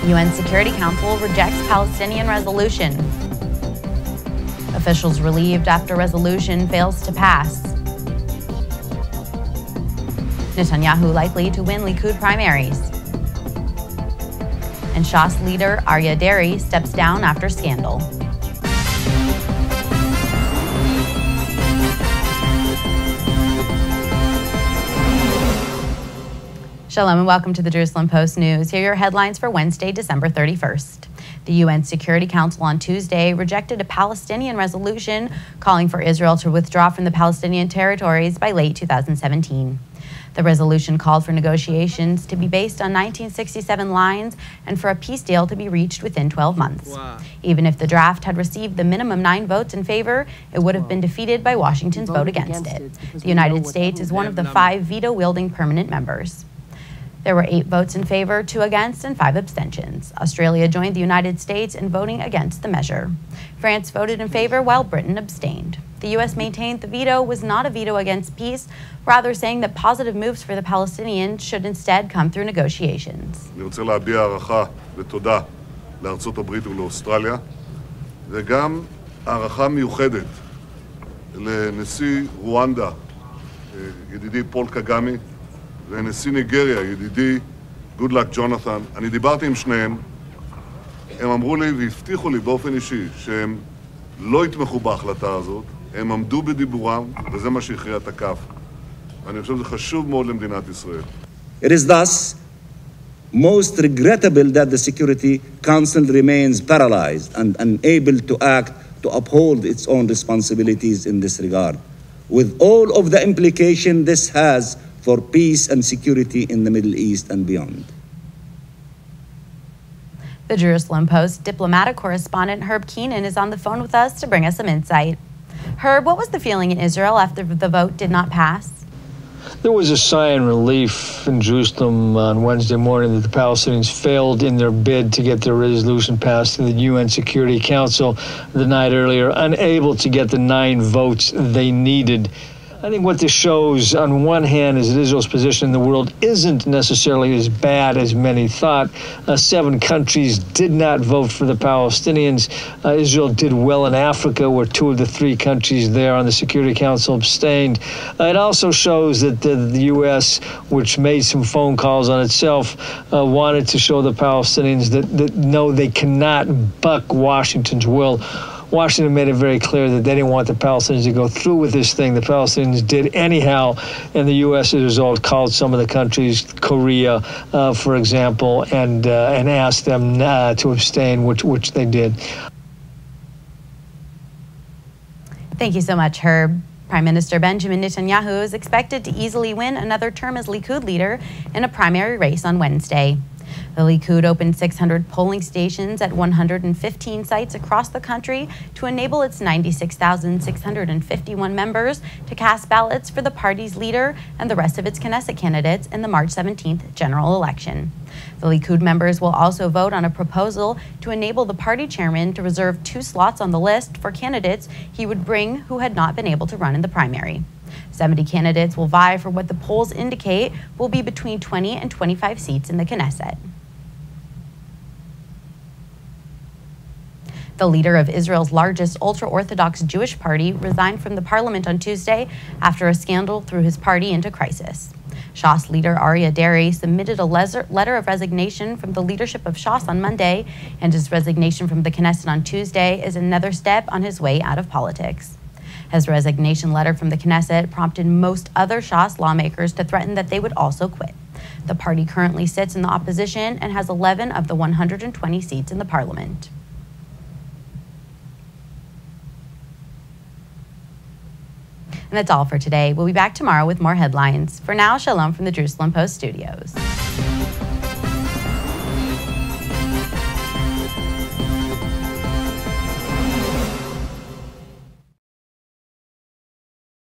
UN Security Council rejects Palestinian resolution. Officials relieved after resolution fails to pass. Netanyahu likely to win Likud primaries. And Shas leader Aryeh Deri steps down after scandal. Shalom and welcome to the Jerusalem Post News. Here are your headlines for Wednesday, December 31st. The UN Security Council on Tuesday rejected a Palestinian resolution calling for Israel to withdraw from the Palestinian territories by late 2017. The resolution called for negotiations to be based on 1967 lines and for a peace deal to be reached within 12 months. Even if the draft had received the minimum 9 votes in favor, it would have been defeated by Washington's vote against it. The United States is one of the 5 veto-wielding permanent members. There were 8 votes in favor, 2 against, and 5 abstentions. Australia joined the United States in voting against the measure. France voted in favor while Britain abstained. The U.S. maintained the veto was not a veto against peace, rather saying that positive moves for the Palestinians should instead come through negotiations. אני רוצה להביע הערכה ותודה לארצות הברית ולאוסטרליה, וגם הערכה מיוחדת לנשיא רואנדה, ידידי פול קגמי, ונשיא ניגריה, ידידי גודלק ג'ונתן. אני דיברתי עם שניהם, הם אמרו לי והבטיחו לי באופן אישי שהם לא יתמכו בהחלטה הזאת, הם עמדו בדיבורם, וזה מה שהכריע את הכף. ואני חושב שזה חשוב מאוד למדינת ישראל. It is thus most regrettable that the Security Council remains paralyzed and unable to act to uphold its own responsibilities in this regard, with all of the implication this has for peace and security in the Middle East and beyond. The Jerusalem Post diplomatic correspondent Herb Keenan is on the phone with us to bring us some insight. Herb, what was the feeling in Israel after the vote did not pass? There was a sigh of relief in Jerusalem on Wednesday morning that the Palestinians failed in their bid to get their resolution passed in the UN Security Council the night earlier, unable to get the 9 votes they needed. I think what this shows, on one hand, is that Israel's position in the world isn't necessarily as bad as many thought. 7 countries did not vote for the Palestinians. Israel did well in Africa, where 2 of the 3 countries there on the Security Council abstained. It also shows that the U.S., which made some phone calls on itself, wanted to show the Palestinians that no, they cannot buck Washington's will. Washington made it very clear that they didn't want the Palestinians to go through with this thing. The Palestinians did anyhow, and the U.S. as a result called some of the countries, Korea, for example, and asked them to abstain, which they did. Thank you so much, Herb. Prime Minister Benjamin Netanyahu is expected to easily win another term as Likud leader in a primary race on Wednesday. The Likud opened 600 polling stations at 115 sites across the country to enable its 96,651 members to cast ballots for the party's leader and the rest of its Knesset candidates in the March 17th general election. The Likud members will also vote on a proposal to enable the party chairman to reserve 2 slots on the list for candidates he would bring who had not been able to run in the primary. 70 candidates will vie for what the polls indicate will be between 20 and 25 seats in the Knesset. The leader of Israel's largest ultra-Orthodox Jewish party resigned from the parliament on Tuesday after a scandal threw his party into crisis. Shas leader Aryeh Deri submitted a letter of resignation from the leadership of Shas on Monday, and his resignation from the Knesset on Tuesday is another step on his way out of politics. His resignation letter from the Knesset prompted most other Shas lawmakers to threaten that they would also quit. The party currently sits in the opposition and has 11 of the 120 seats in the parliament. And that's all for today. We'll be back tomorrow with more headlines. For now, shalom from the Jerusalem Post studios.